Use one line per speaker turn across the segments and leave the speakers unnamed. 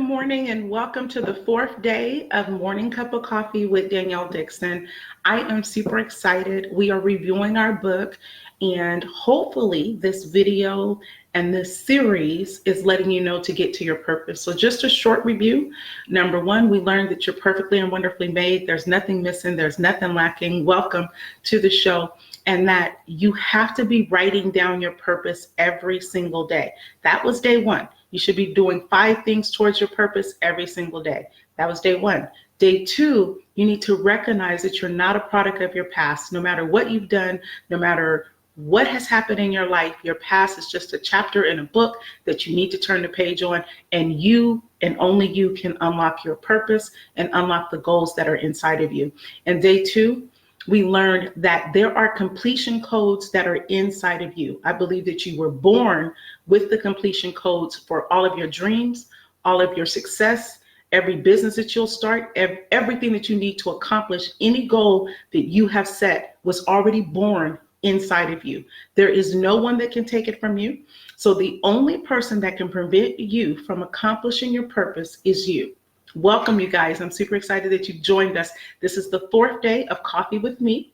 morning, and welcome to the fourth day of Morning Cup of Coffee with Danyelle Dickson. I am super excited. We are reviewing our book, and hopefully this video and this series is letting you know to get to your purpose. So just a short review. Number one, we learned that you're perfectly and wonderfully made. There's nothing missing. There's nothing lacking. Welcome to the show. And that you have to be writing down your purpose every single day. That was day one. You should be doing 5 things towards your purpose every single day. That was day one. Day two, you need to recognize that you're not a product of your past. No matter what you've done, no matter what has happened in your life, your past is just a chapter in a book that you need to turn the page on, and you and only you can unlock your purpose and unlock the goals that are inside of you. And day two, we learned that there are completion codes that are inside of you. I believe that you were born with the completion codes for all of your dreams, all of your success, every business that you'll start, everything that you need to accomplish, any goal that you have set was already born inside of you. There is no one that can take it from you. So the only person that can prevent you from accomplishing your purpose is you. Welcome, you guys. I'm super excited that you've joined us. This is the fourth day of Coffee with Me.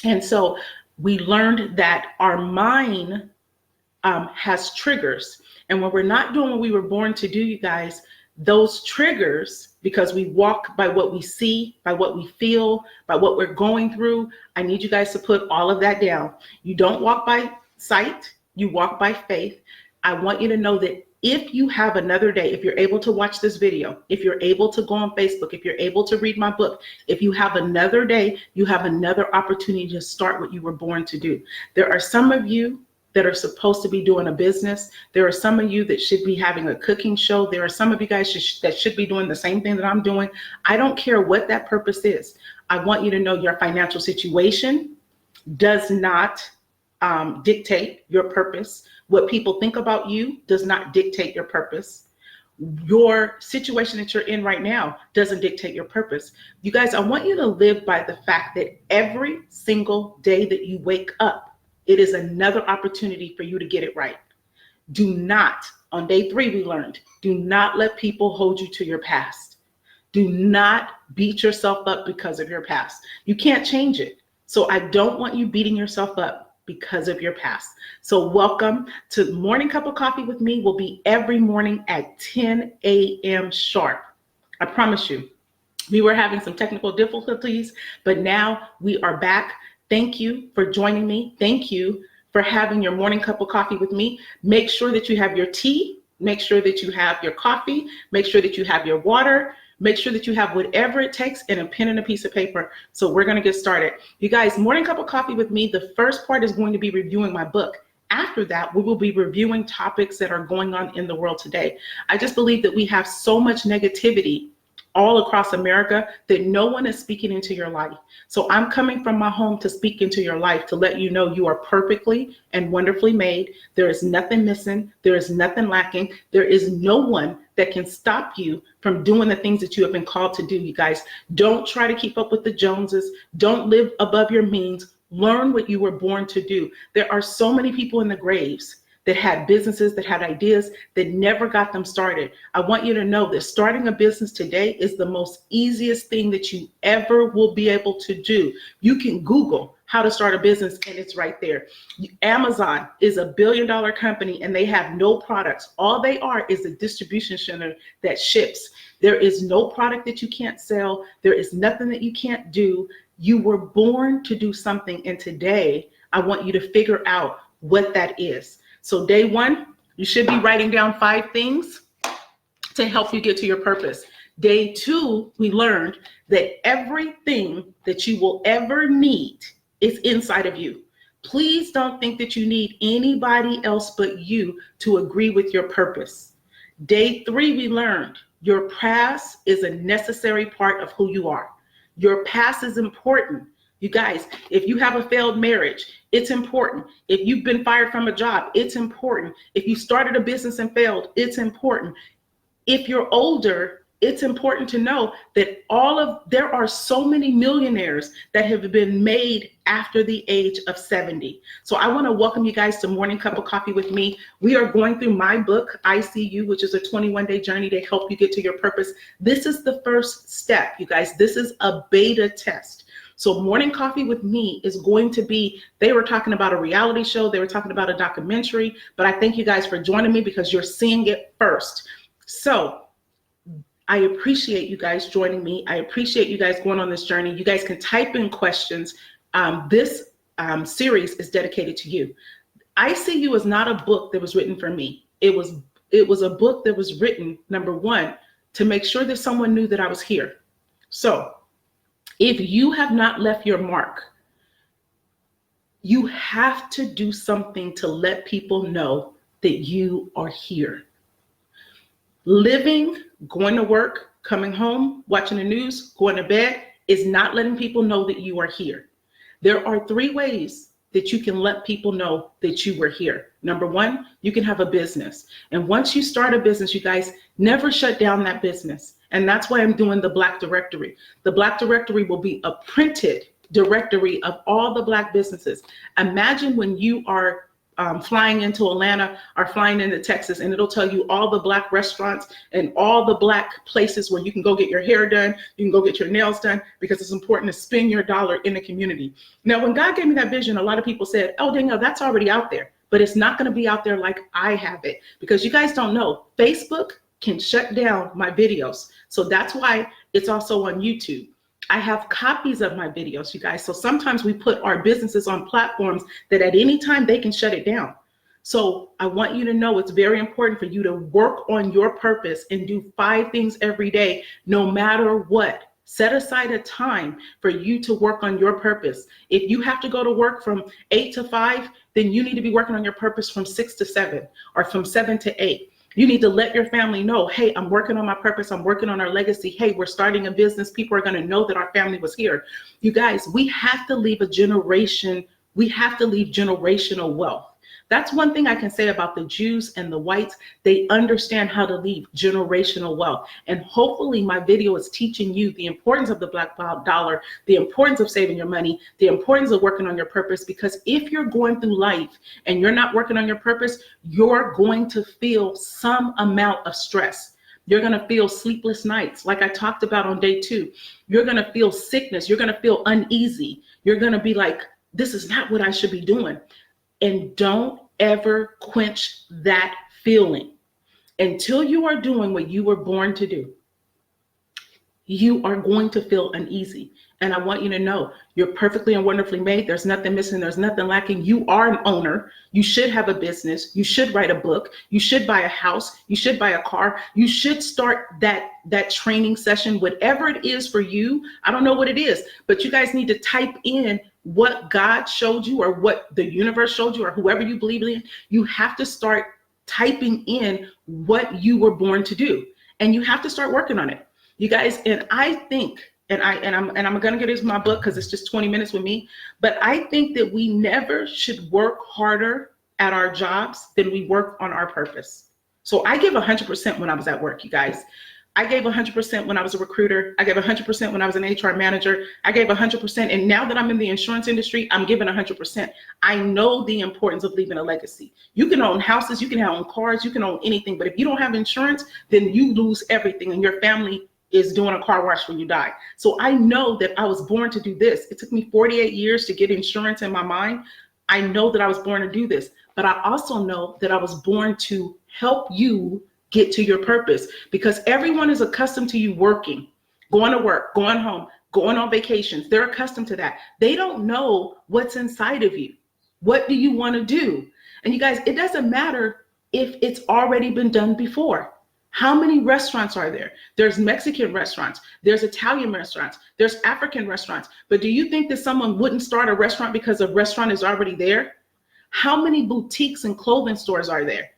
And so we learned that our mind has triggers. And when we're not doing what we were born to do, you guys, those triggers, because we walk by what we see, by what we feel, by what we're going through, I need you guys to put all of that down. You don't walk by sight, you walk by faith. I want you to know that if you have another day, if you're able to watch this video, if you're able to go on Facebook, if you're able to read my book, if you have another day, you have another opportunity to start what you were born to do. There are some of you that are supposed to be doing a business. There are some of you that should be having a cooking show. There are some of you guys that should be doing the same thing that I'm doing. I don't care what that purpose is. I want you to know your financial situation does not dictate your purpose. What people think about you does not dictate your purpose. Your situation that you're in right now doesn't dictate your purpose. You guys, I want you to live by the fact that every single day that you wake up, it is another opportunity for you to get it right. Do not, on day 3 we learned, do not let people hold you to your past. Do not beat yourself up because of your past. You can't change it. So I don't want you beating yourself up because of your past. So welcome to Morning Cup of Coffee with me. Will be every morning at 10 a.m. sharp. I promise you. We were having some technical difficulties, but now we are back. Thank you for joining me. Thank you for having your morning cup of coffee with me. Make sure that you have your tea. Make sure that you have your coffee. Make sure that you have your water. Make sure that you have whatever it takes and a pen and a piece of paper. So we're going to get started. You guys, Morning Cup of Coffee with me, the first part is going to be reviewing my book. After that, we will be reviewing topics that are going on in the world today. I just believe that we have so much negativity all across America that no one is speaking into your life. So I'm coming from my home to speak into your life, to let you know you are perfectly and wonderfully made. There is nothing missing. There is nothing lacking. There is no one that can stop you from doing the things that you have been called to do, you guys. Don't try to keep up with the Joneses. Don't live above your means. Learn what you were born to do. There are so many people in the graves that had businesses, that had ideas, that never got them started. I want you to know that starting a business today is the most easiest thing that you ever will be able to do. You can Google how to start a business and it's right there. Amazon is a billion-dollar company and they have no products. All they are is a distribution center that ships. There is no product that you can't sell. There is nothing that you can't do. You were born to do something, and today I want you to figure out what that is. So day 1, you should be writing down 5 things to help you get to your purpose. Day 2, we learned that everything that you will ever need is inside of you. Please don't think that you need anybody else but you to agree with your purpose. Day 3, we learned your past is a necessary part of who you are. Your past is important. You guys, if you have a failed marriage, it's important. If you've been fired from a job, it's important. If you started a business and failed, it's important. If you're older it's important to know that there are so many millionaires that have been made after the age of 70. So I want to welcome you guys to Morning Cup of Coffee with me. We are going through my book, I See You, which is a 21-day journey to help you get to your purpose. This is the first step, you guys. This is a beta test. So Morning Coffee with me is going to be, they were talking about a reality show, they were talking about a documentary, but I thank you guys for joining me because you're seeing it first. So I appreciate you guys joining me. I appreciate you guys going on this journey. You guys can type in questions. This series is dedicated to you. I See You is not a book that was written for me. It was a book that was written, number one, to make sure that someone knew that I was here. So if you have not left your mark, you have to do something to let people know that you are here. Living, going to work, coming home, watching the news, going to bed is not letting people know that you are here. There are 3 ways that you can let people know that you were here. Number one, you can have a business. And once you start a business, you guys never shut down that business. And that's why I'm doing the Black Directory. The Black Directory will be a printed directory of all the Black businesses. Imagine when you are flying into Atlanta or flying into Texas, and it'll tell you all the Black restaurants and all the Black places where you can go get your hair done, you can go get your nails done, because it's important to spend your dollar in the community. Now, when God gave me that vision, a lot of people said, oh, Danyelle, that's already out there, but it's not gonna be out there like I have it, because you guys don't know, Facebook can shut down my videos. So that's why it's also on YouTube. I have copies of my videos, you guys. So sometimes we put our businesses on platforms that at any time they can shut it down. So I want you to know it's very important for you to work on your purpose and do 5 things every day, no matter what. Set aside a time for you to work on your purpose. If you have to go to work from 8 to 5, then you need to be working on your purpose from 6 to 7 or from 7 to 8. You need to let your family know, hey, I'm working on my purpose. I'm working on our legacy. Hey, we're starting a business. People are going to know that our family was here. You guys, we have to leave a generation. We have to leave generational wealth. That's one thing I can say about the Jews and the whites. They understand how to leave generational wealth. And hopefully my video is teaching you the importance of the Black dollar, the importance of saving your money, the importance of working on your purpose. Because if you're going through life and you're not working on your purpose, you're going to feel some amount of stress. You're going to feel sleepless nights, like I talked about on day 2. You're going to feel sickness. You're going to feel uneasy. You're going to be like, this is not what I should be doing. And don't ever quench that feeling. Until you are doing what you were born to do, you are going to feel uneasy. And I want you to know you're perfectly and wonderfully made. There's nothing missing. There's nothing lacking. You are an owner. You should have a business. You should write a book. You should buy a house. You should buy a car. You should start that training session, whatever it is for you. I don't know what it is, but you guys need to type in what God showed you or what the universe showed you or whoever you believe in. You have to start typing in what you were born to do, and you have to start working on it, you guys. And I think, I'm going to get into my book because it's just 20 minutes with me, but I think that we never should work harder at our jobs than we work on our purpose. So I give 100% when I was at work, you guys. I gave 100% when I was a recruiter. I gave 100% when I was an HR manager. I gave 100%. And now that I'm in the insurance industry, I'm giving 100%. I know the importance of leaving a legacy. You can own houses, you can own cars, you can own anything. But if you don't have insurance, then you lose everything and your family is doing a car wash when you die. So I know that I was born to do this. It took me 48 years to get insurance in my mind. I know that I was born to do this, but I also know that I was born to help you get to your purpose, because everyone is accustomed to you working, going to work, going home, going on vacations. They're accustomed to that. They don't know what's inside of you. What do you want to do? And you guys, it doesn't matter if it's already been done before. How many restaurants are there? There's Mexican restaurants, there's Italian restaurants, there's African restaurants. But do you think that someone wouldn't start a restaurant because a restaurant is already there? How many boutiques and clothing stores are there?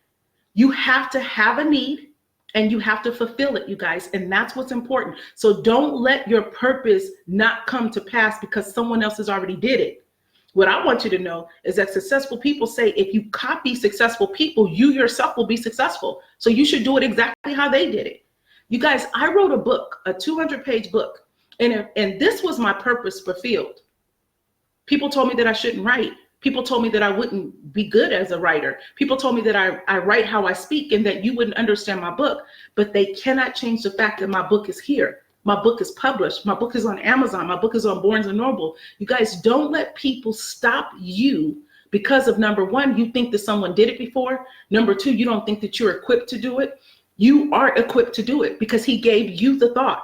You have to have a need and you have to fulfill it, you guys. And that's what's important. So don't let your purpose not come to pass because someone else has already did it. What I want you to know is that successful people say, if you copy successful people, you yourself will be successful. So you should do it exactly how they did it. You guys, I wrote a book, a 200-page book, and this was my purpose fulfilled. People told me that I shouldn't write. People told me that I wouldn't be good as a writer. People told me that I write how I speak and that you wouldn't understand my book, but they cannot change the fact that my book is here. My book is published. My book is on Amazon. My book is on Barnes and Noble. You guys, don't let people stop you because of, number one, you think that someone did it before. Number two, you don't think that you're equipped to do it. You are equipped to do it because he gave you the thought.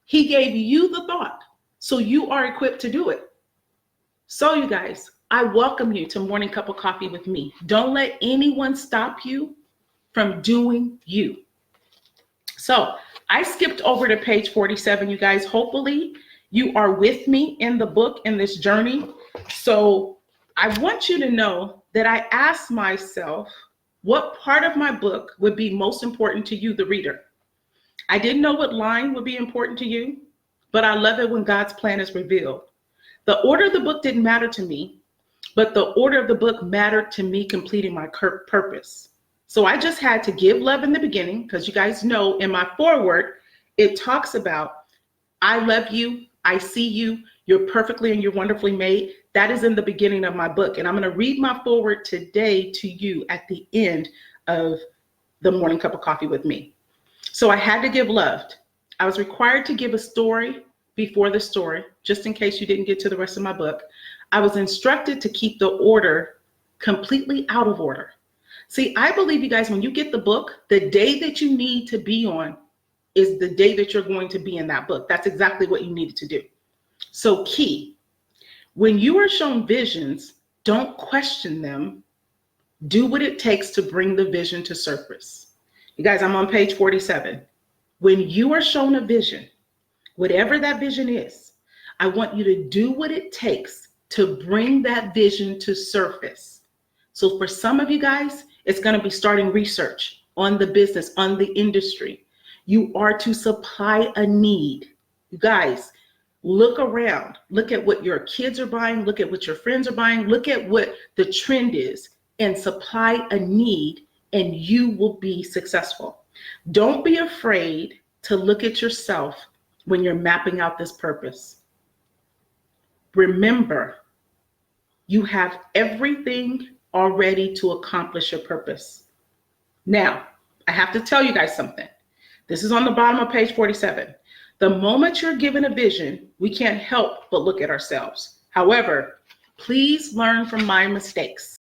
He gave you the thought. So you are equipped to do it. So you guys, I welcome you to Morning Cup of Coffee with me. Don't let anyone stop you from doing you. So I skipped over to page 47, you guys. Hopefully you are with me in the book, in this journey. So I want you to know that I asked myself what part of my book would be most important to you, the reader. I didn't know what line would be important to you, but I love it when God's plan is revealed. The order of the book didn't matter to me, but the order of the book mattered to me completing my purpose. So I just had to give love in the beginning, because you guys know in my foreword, it talks about, I love you, I see you, you're perfectly and you're wonderfully made. That is in the beginning of my book. And I'm going to read my foreword today to you at the end of the Morning Cup of Coffee with me. So I had to give love. I was required to give a story before the story, just in case you didn't get to the rest of my book. I was instructed to keep the order completely out of order. See, I believe, you guys, when you get the book, the day that you need to be on is the day that you're going to be in that book. That's exactly what you needed to do. So key, when you are shown visions, don't question them. Do what it takes to bring the vision to surface. You guys, I'm on page 47. When you are shown a vision, whatever that vision is, I want you to do what it takes to bring that vision to surface. So for some of you guys, it's going to be starting research on the business, on the industry. You are to supply a need. You guys, look around. Look at what your kids are buying. Look at what your friends are buying. Look at what the trend is and supply a need, and you will be successful. Don't be afraid to look at yourself when you're mapping out this purpose. Remember, you have everything already to accomplish your purpose. Now, I have to tell you guys something. This is on the bottom of page 47. The moment you're given a vision, we can't help but look at ourselves. However, please learn from my mistakes.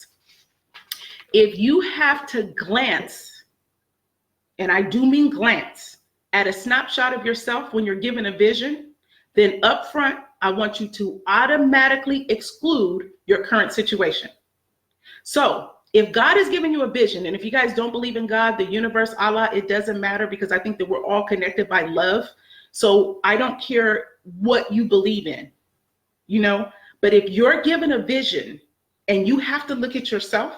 If you have to glance, and I do mean glance, at a snapshot of yourself when you're given a vision, then up front, I want you to automatically exclude your current situation. So if God is giving you a vision, and if you guys don't believe in God, the universe, Allah, it doesn't matter, because I think that we're all connected by love. So I don't care what you believe in, but if you're given a vision and you have to look at yourself,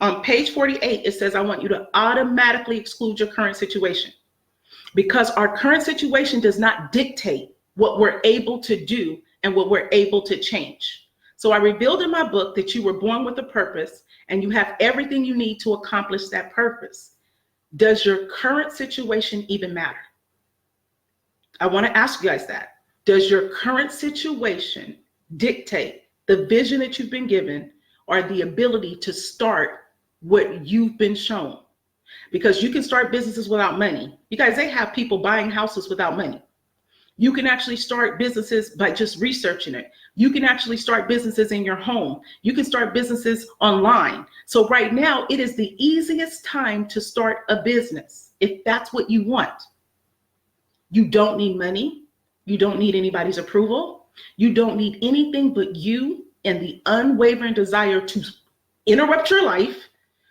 on page 48, it says, I want you to automatically exclude your current situation, because our current situation does not dictate what we're able to do and what we're able to change. So I revealed in my book that you were born with a purpose and you have everything you need to accomplish that purpose. Does your current situation even matter? I want to ask you guys that. Does your current situation dictate the vision that you've been given or the ability to start what you've been shown? Because you can start businesses without money. You guys, they have people buying houses without money. You can actually start businesses by just researching it. You can actually start businesses in your home. You can start businesses online. So right now, it is the easiest time to start a business if that's what you want. You don't need money. You don't need anybody's approval. You don't need anything but you and the unwavering desire to interrupt your life,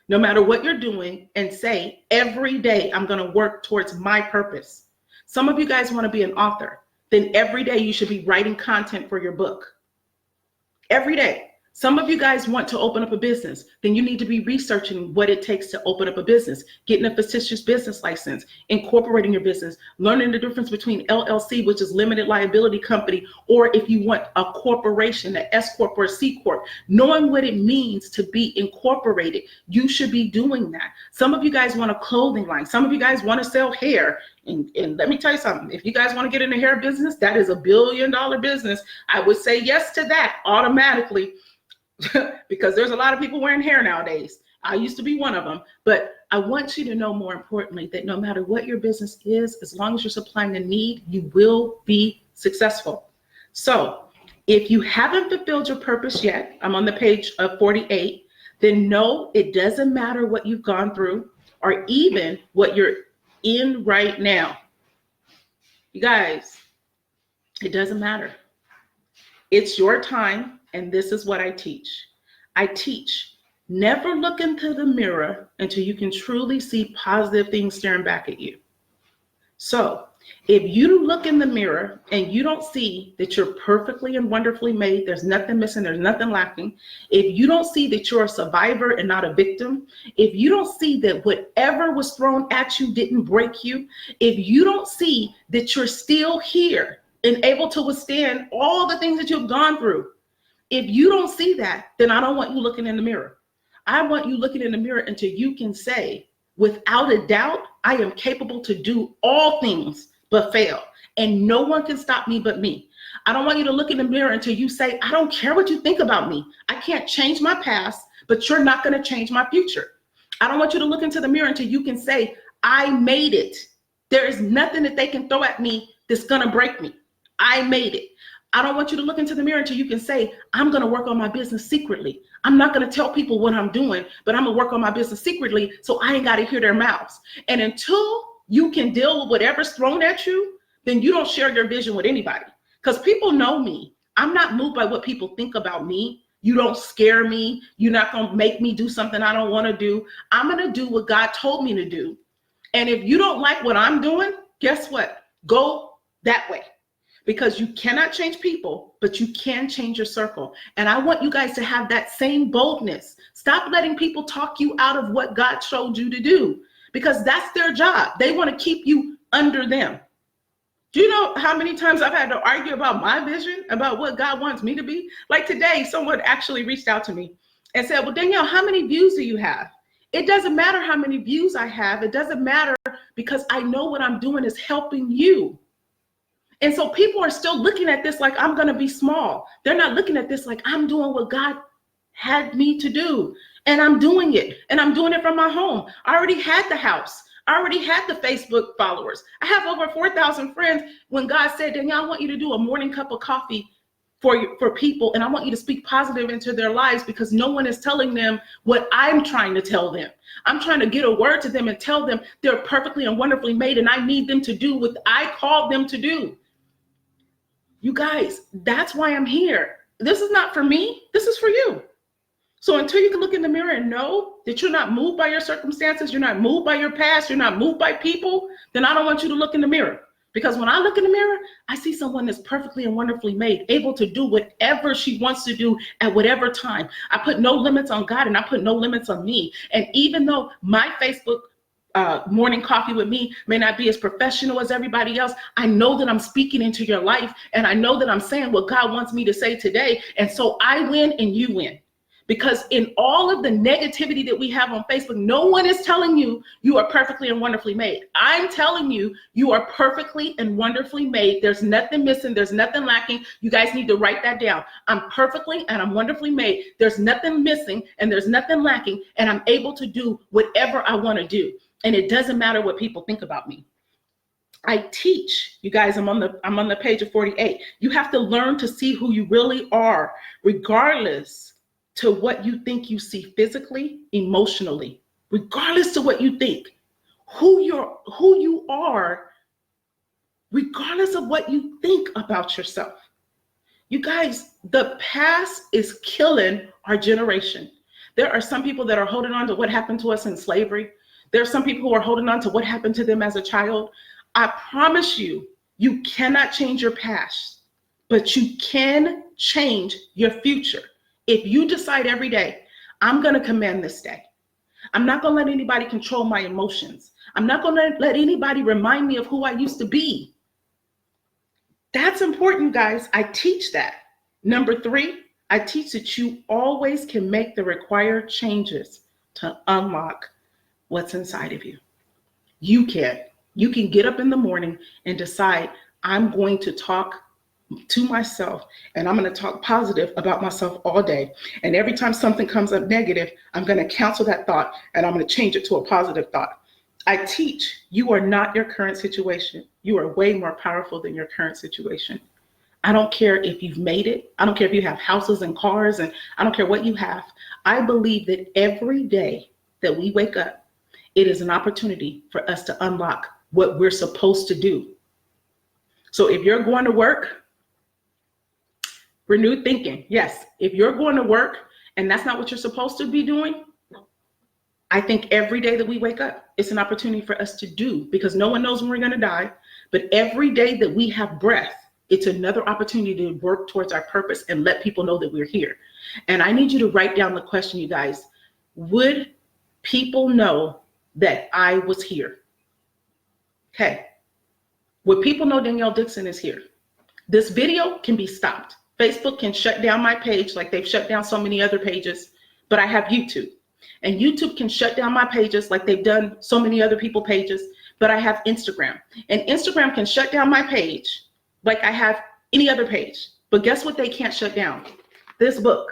no matter what you're doing, and say, every day I'm going to work towards my purpose. Some of you guys want to be an author. Then every day you should be writing content for your book. Every day. Some of you guys want to open up a business. Then you need to be researching what it takes to open up a business, getting a fictitious business license, incorporating your business, learning the difference between LLC, which is limited liability company, or if you want a corporation, an S Corp or a C Corp, knowing what it means to be incorporated. You should be doing that. Some of you guys want a clothing line. Some of you guys want to sell hair. And let me tell you something, if you guys want to get in the hair business, that is $1 billion business. I would say yes to that automatically. Because there's a lot of people wearing hair nowadays. I used to be one of them. But I want you to know, more importantly, that no matter what your business is, as long as you're supplying a need, you will be successful. So if you haven't fulfilled your purpose yet, I'm on the page of 48, then no, it doesn't matter what you've gone through or even what you're in right now. You guys, it doesn't matter. It's your time. And this is what I teach. I teach, never look into the mirror until you can truly see positive things staring back at you. So if you look in the mirror and you don't see that you're perfectly and wonderfully made, there's nothing missing, there's nothing lacking. If you don't see that you're a survivor and not a victim, if you don't see that whatever was thrown at you didn't break you, if you don't see that you're still here and able to withstand all the things that you've gone through, if you don't see that, then I don't want you looking in the mirror. I want you looking in the mirror until you can say, without a doubt, I am capable to do all things but fail. And no one can stop me but me. I don't want you to look in the mirror until you say, I don't care what you think about me. I can't change my past, but you're not going to change my future. I don't want you to look into the mirror until you can say, I made it. There is nothing that they can throw at me that's going to break me. I made it. I don't want you to look into the mirror until you can say, I'm going to work on my business secretly. I'm not going to tell people what I'm doing, but I'm going to work on my business secretly so I ain't got to hear their mouths. And until you can deal with whatever's thrown at you, then you don't share your vision with anybody. Because people know me. I'm not moved by what people think about me. You don't scare me. You're not going to make me do something I don't want to do. I'm going to do what God told me to do. And if you don't like what I'm doing, guess what? Go that way. Because you cannot change people, but you can change your circle. And I want you guys to have that same boldness. Stop letting people talk you out of what God showed you to do, because that's their job. They want to keep you under them. Do you know how many times I've had to argue about my vision, about what God wants me to be? Like today, someone actually reached out to me and said, well, Danyelle, how many views do you have? It doesn't matter how many views I have. It doesn't matter, because I know what I'm doing is helping you. And so people are still looking at this like I'm going to be small. They're not looking at this like I'm doing what God had me to do. And I'm doing it. And I'm doing it from my home. I already had the house. I already had the Facebook followers. I have over 4,000 friends. When God said, Danyelle, I want you to do a morning cup of coffee for people. And I want you to speak positive into their lives, because no one is telling them what I'm trying to tell them. I'm trying to get a word to them and tell them they're perfectly and wonderfully made. And I need them to do what I called them to do. You guys, that's why I'm here. This is not for me. This is for you. So until you can look in the mirror and know that you're not moved by your circumstances, you're not moved by your past, you're not moved by people, then I don't want you to look in the mirror. Because when I look in the mirror, I see someone that's perfectly and wonderfully made, able to do whatever she wants to do at whatever time. I put no limits on God, and I put no limits on me. And even though my Facebook morning coffee with me may not be as professional as everybody else, I know that I'm speaking into your life, and I know that I'm saying what God wants me to say today. And so I win and you win. Because in all of the negativity that we have on Facebook, no one is telling you you are perfectly and wonderfully made. I'm telling you, you are perfectly and wonderfully made. There's nothing missing. There's nothing lacking. You guys need to write that down. I'm perfectly and I'm wonderfully made. There's nothing missing and there's nothing lacking. And I'm able to do whatever I want to do. And it doesn't matter what people think about me. I teach you guys. I'm on the page of 48. You have to learn to see who you really are, regardless to what you think you see physically, emotionally, regardless to what you think, who you are, regardless of what you think about yourself. You guys, the past is killing our generation. There are some people that are holding on to what happened to us in slavery. There are some people who are holding on to what happened to them as a child. I promise you, you cannot change your past, but you can change your future. If you decide every day, I'm going to command this day. I'm not going to let anybody control my emotions. I'm not going to let anybody remind me of who I used to be. That's important, guys. I teach that. Number 3, I teach that you always can make the required changes to unlock what's inside of you. You can. You can get up in the morning and decide, I'm going to talk to myself and I'm going to talk positive about myself all day. And every time something comes up negative, I'm going to cancel that thought and I'm going to change it to a positive thought. I teach you are not your current situation. You are way more powerful than your current situation. I don't care if you've made it. I don't care if you have houses and cars, and I don't care what you have. I believe that every day that we wake up, it is an opportunity for us to unlock what we're supposed to do. So if you're going to work, renewed thinking. Yes, if you're going to work and that's not what you're supposed to be doing, I think every day that we wake up, it's an opportunity for us to do, because no one knows when we're going to die. But every day that we have breath, it's another opportunity to work towards our purpose and let people know that we're here. And I need you to write down the question, you guys. Would people know that I was here? Okay. Would people know Danyelle Dickson is here? This video can be stopped. Facebook can shut down my page like they've shut down so many other pages, but I have YouTube. And YouTube can shut down my pages like they've done so many other people pages, but I have Instagram. And Instagram can shut down my page like I have any other page. But guess what they can't shut down? This book.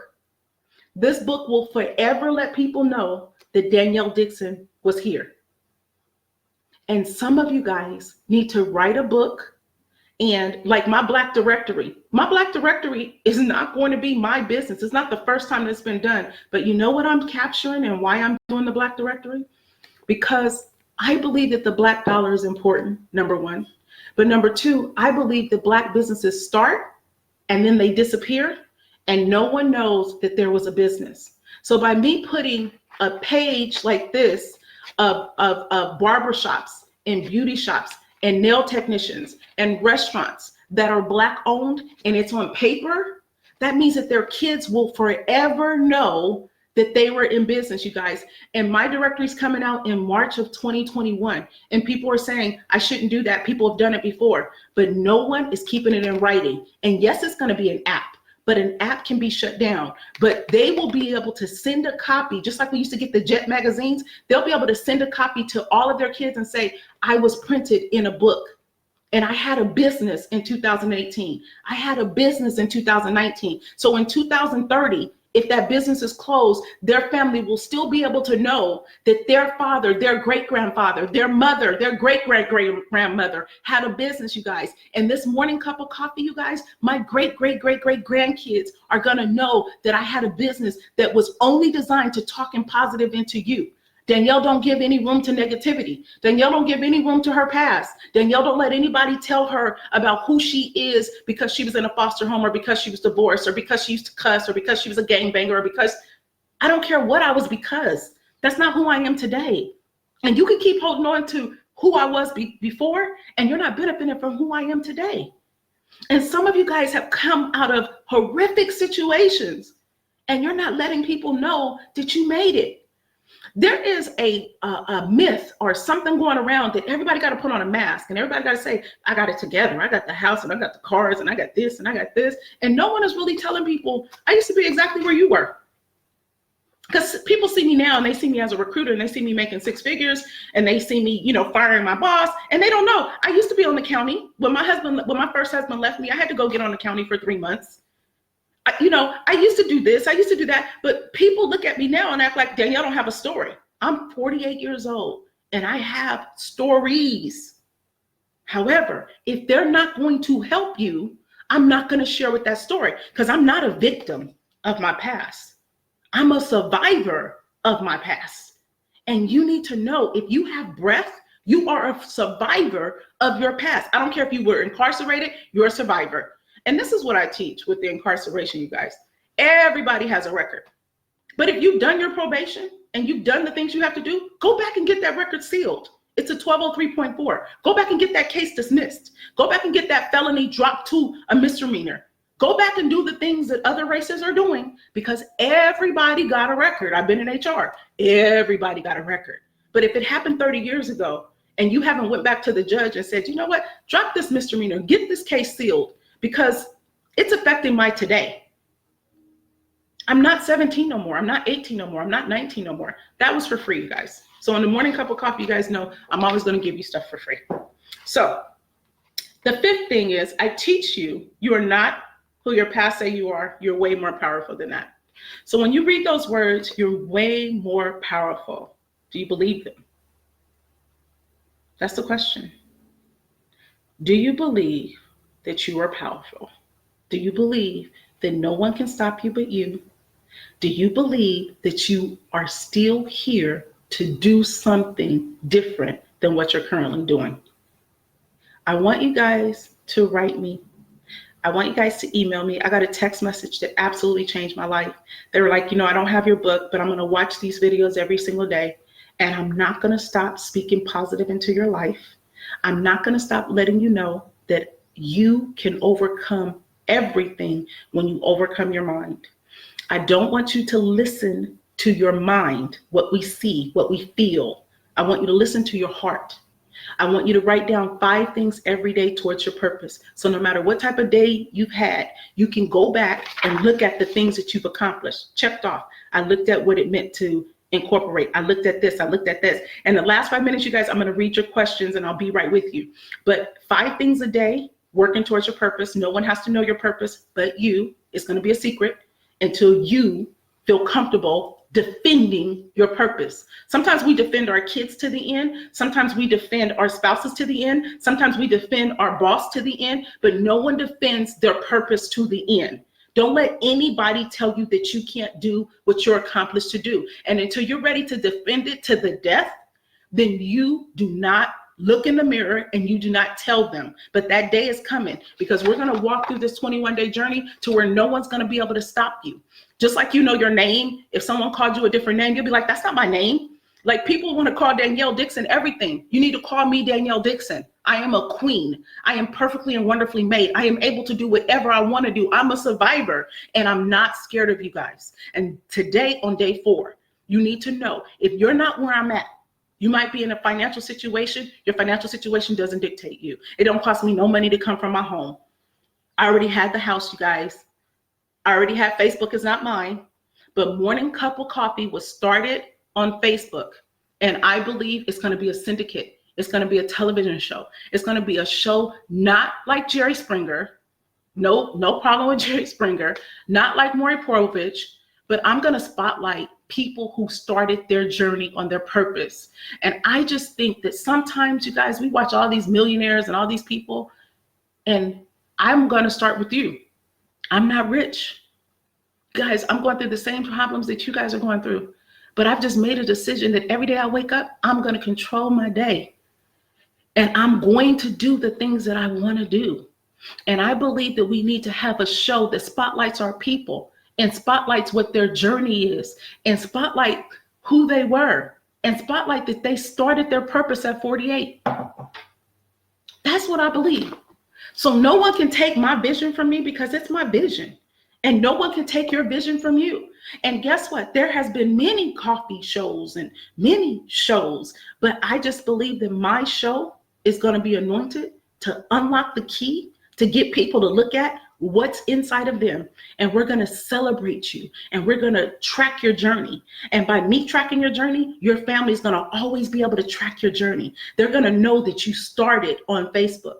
This book will forever let people know that Danyelle Dickson was here. And some of you guys need to write a book. And like my Black directory is not going to be my business. It's not the first time it's been done. But you know what I'm capturing and why I'm doing the Black directory? Because I believe that the Black dollar is important, number 1. But number 2, I believe that Black businesses start and then they disappear and no one knows that there was a business. So by me putting a page like this of barbershops and beauty shops and nail technicians and restaurants that are Black owned and it's on paper, that means that their kids will forever know that they were in business, you guys. And my directory is coming out in March of 2021. And people are saying, I shouldn't do that. People have done it before, but no one is keeping it in writing. And yes, it's gonna be an app, but an app can be shut down. But they will be able to send a copy, just like we used to get the Jet magazines. They'll be able to send a copy to all of their kids and say, I was printed in a book. And I had a business in 2018. I had a business in 2019. So in 2030, if that business is closed, their family will still be able to know that their father, their great-grandfather, their mother, their great-great-great-grandmother had a business, you guys. And this morning cup of coffee, you guys, my great-great-great-great-grandkids are gonna know that I had a business that was only designed to talk in positive into you. Danyelle don't give any room to negativity. Danyelle don't give any room to her past. Danyelle don't let anybody tell her about who she is because she was in a foster home, or because she was divorced, or because she used to cuss, or because she was a gangbanger, or because I don't care what I was, because that's not who I am today. And you can keep holding on to who I was before, and you're not benefiting from who I am today. And some of you guys have come out of horrific situations and you're not letting people know that you made it. There is a myth or something going around that everybody got to put on a mask and everybody got to say, I got it together. I got the house and I got the cars and I got this and I got this. And no one is really telling people, I used to be exactly where you were. Because people see me now and they see me as a recruiter and they see me making 6 figures and they see me, firing my boss, and they don't know. I used to be on the county. When my first husband left me, I had to go get on the county for 3 months. I used to do this, I used to do that, but people look at me now and act like, Danyelle don't have a story. I'm 48 years old and I have stories. However, if they're not going to help you, I'm not going to share with that story, because I'm not a victim of my past. I'm a survivor of my past. And you need to know, if you have breath, you are a survivor of your past. I don't care if you were incarcerated, you're a survivor. And this is what I teach with the incarceration, you guys. Everybody has a record. But if you've done your probation and you've done the things you have to do, go back and get that record sealed. It's a 1203.4. Go back and get that case dismissed. Go back and get that felony dropped to a misdemeanor. Go back and do the things that other races are doing, because everybody got a record. I've been in HR. Everybody got a record. But if it happened 30 years ago and you haven't went back to the judge and said, you know what, drop this misdemeanor, get this case sealed, because it's affecting my today. I'm not 17 no more. I'm not 18 no more. I'm not 19 no more. That was for free, you guys. So in the morning cup of coffee, you guys know I'm always going to give you stuff for free. So the fifth thing is, I teach you, you are not who your past say you are. You're way more powerful than that. So when you read those words, you're way more powerful. Do you believe them? That's the question. Do you believe that you are powerful? Do you believe that no one can stop you but you? Do you believe that you are still here to do something different than what you're currently doing? I want you guys to write me. I want you guys to email me. I got a text message that absolutely changed my life. They were like, I don't have your book, but I'm going to watch these videos every single day. And I'm not going to stop speaking positive into your life. I'm not going to stop letting you know that you can overcome everything when you overcome your mind. I don't want you to listen to your mind, what we see, what we feel. I want you to listen to your heart. I want you to write down 5 things every day towards your purpose. So no matter what type of day you've had, you can go back and look at the things that you've accomplished, checked off. I looked at what it meant to incorporate. I looked at this, I looked at this. And the last 5 minutes, you guys, I'm going to read your questions and I'll be right with you. But 5 things a day, working towards your purpose. No one has to know your purpose but you. It's going to be a secret until you feel comfortable defending your purpose. Sometimes we defend our kids to the end. Sometimes we defend our spouses to the end. Sometimes we defend our boss to the end, but no one defends their purpose to the end. Don't let anybody tell you that you can't do what you're accomplished to do. And until you're ready to defend it to the death, then you do not look in the mirror and you do not tell them. But that day is coming, because we're going to walk through this 21-day journey to where no one's going to be able to stop you. Just like you know your name, if someone called you a different name, you'll be like, that's not my name. Like, people want to call Danyelle Dickson everything. You need to call me Danyelle Dickson. I am a queen. I am perfectly and wonderfully made. I am able to do whatever I want to do. I'm a survivor and I'm not scared of you guys. And today on day 4, you need to know, if you're not where I'm at, you might be in a financial situation. Your financial situation doesn't dictate you. It don't cost me no money to come from my home. I already had the house, you guys. I already had Facebook. Is not mine. But Morning Cup of Coffee was started on Facebook. And I believe it's going to be a syndicate. It's going to be a television show. It's going to be a show not like Jerry Springer. No problem with Jerry Springer. Not like Maury Povich. But I'm going to spotlight people who started their journey on their purpose. And I just think that sometimes, you guys, we watch all these millionaires and all these people, and I'm going to start with you. I'm not rich. Guys, I'm going through the same problems that you guys are going through. But I've just made a decision that every day I wake up, I'm going to control my day. And I'm going to do the things that I want to do. And I believe that we need to have a show that spotlights our people and spotlights what their journey is and spotlight who they were and spotlight that they started their purpose at 48. That's what I believe. So no one can take my vision from me, because it's my vision. And no one can take your vision from you. And guess what? There has been many coffee shows and many shows, but I just believe that my show is going to be anointed to unlock the key to get people to look at what's inside of them. And we're going to celebrate you and we're going to track your journey. And by me tracking your journey, your family is going to always be able to track your journey. They're going to know that you started on Facebook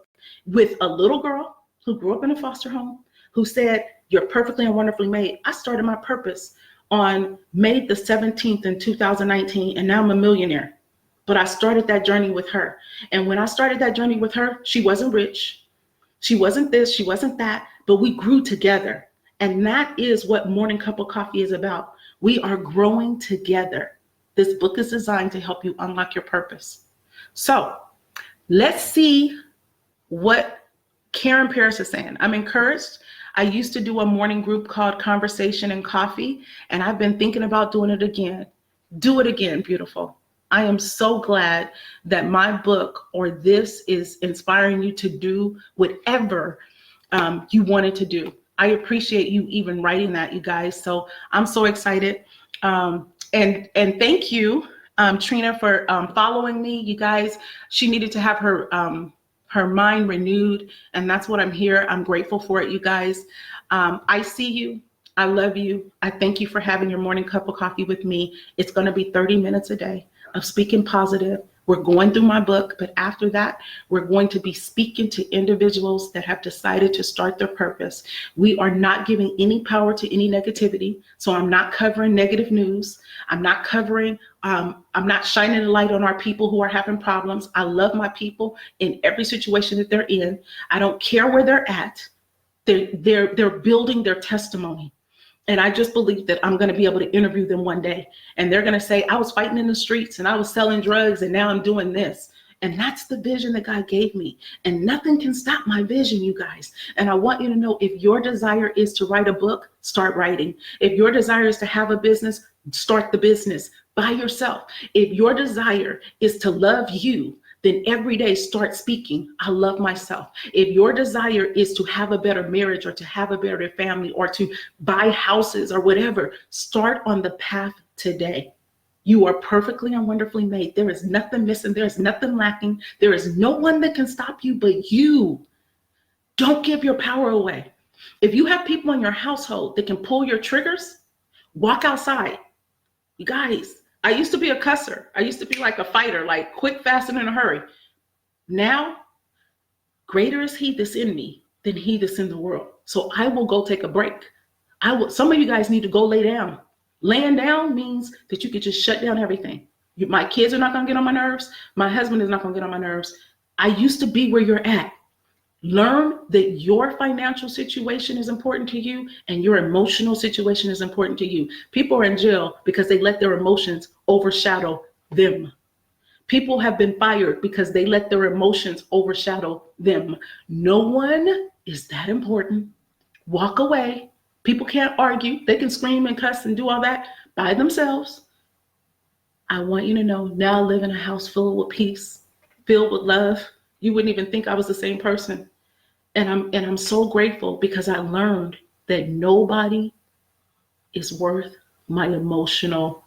with a little girl who grew up in a foster home, who said, you're perfectly and wonderfully made. I started my purpose on May the 17th in 2019, and now I'm a millionaire. But I started that journey with her. And when I started that journey with her, she wasn't rich. She wasn't this, she wasn't that, but we grew together. And that is what Morning Cup of Coffee is about. We are growing together. This book is designed to help you unlock your purpose. So let's see what Karen Paris is saying. I'm encouraged. I used to do a morning group called Conversation and Coffee, and I've been thinking about doing it again. Do it again, beautiful. I am so glad that my book or this is inspiring you to do whatever you wanted to do. I appreciate you even writing that, you guys. So I'm so excited. And thank you, Trina, for following me. You guys, she needed to have her mind renewed, and that's what I'm here. I'm grateful for it, you guys. I see you. I love you. I thank you for having your morning cup of coffee with me. It's going to be 30 minutes a day of speaking positive. We're going through my book, but after that, we're going to be speaking to individuals that have decided to start their purpose. We are not giving any power to any negativity. So I'm not covering negative news. I'm not shining a light on our people who are having problems. I love my people in every situation that they're in. I don't care where they're at. They're building their testimony. And I just believe that I'm going to be able to interview them one day. And they're going to say, I was fighting in the streets and I was selling drugs and now I'm doing this. And that's the vision that God gave me. And nothing can stop my vision, you guys. And I want you to know, if your desire is to write a book, start writing. If your desire is to have a business, start the business by yourself. If your desire is to love you, then every day start speaking, I love myself. If your desire is to have a better marriage or to have a better family or to buy houses or whatever, start on the path today. You are perfectly and wonderfully made. There is nothing missing. There is nothing lacking. There is no one that can stop you but you. Don't give your power away. If you have people in your household that can pull your triggers, walk outside. You guys, I used to be a cusser. I used to be like a fighter, like quick, fast, and in a hurry. Now, greater is he that's in me than he that's in the world. So I will go take a break. Some of you guys need to go lay down. Laying down means that you could just shut down everything. My kids are not going to get on my nerves. My husband is not going to get on my nerves. I used to be where you're at. Learn that your financial situation is important to you and your emotional situation is important to you. People are in jail because they let their emotions overshadow them. People have been fired because they let their emotions overshadow them. No one is that important. Walk away. People can't argue. They can scream and cuss and do all that by themselves. I want you to know, now I live in a house filled with peace, filled with love. You wouldn't even think I was the same person. And I'm so grateful because I learned that nobody is worth my emotional.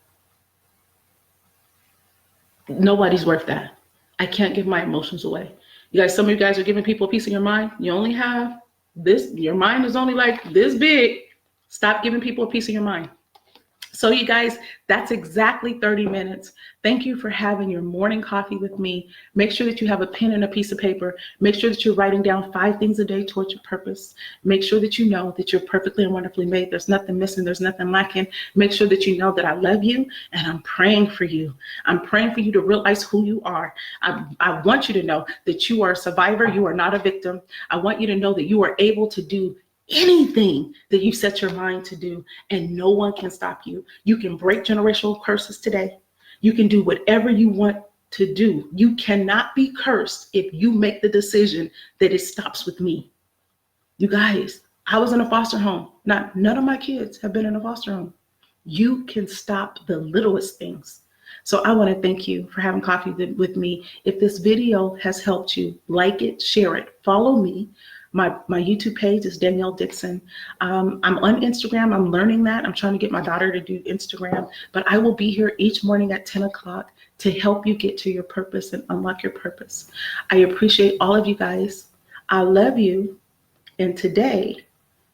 Nobody's worth that. I can't give my emotions away. You guys, some of you guys are giving people a piece of your mind. You only have this. Your mind is only like this big. Stop giving people a piece of your mind. So you guys, that's exactly 30 minutes. Thank you for having your morning coffee with me. Make sure that you have a pen and a piece of paper. Make sure that you're writing down 5 things a day towards your purpose. Make sure that you know that you're perfectly and wonderfully made. There's nothing missing. There's nothing lacking. Make sure that you know that I love you and I'm praying for you. I'm praying for you to realize who you are. I want you to know that you are a survivor. You are not a victim. I want you to know that you are able to do anything that you set your mind to do, and no one can stop you. You can break generational curses today. You can do whatever you want to do. You cannot be cursed if you make the decision that it stops with me. You guys, I was in a foster home. None of my kids have been in a foster home. You can stop the littlest things. So I want to thank you for having coffee with me. If this video has helped you, like it, share it, follow me. My YouTube page is Danyelle Dickson. I'm on Instagram. I'm learning that. I'm trying to get my daughter to do Instagram, but I will be here each morning at 10 o'clock to help you get to your purpose and unlock your purpose. I appreciate all of you guys. I love you. And today,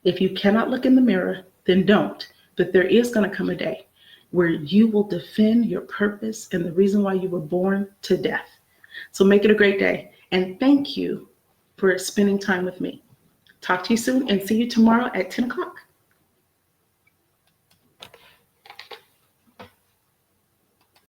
if you cannot look in the mirror, then don't. But there is going to come a day where you will defend your purpose and the reason why you were born to death. So make it a great day. And thank you for spending time with me. Talk to you soon and see you tomorrow at 10 o'clock.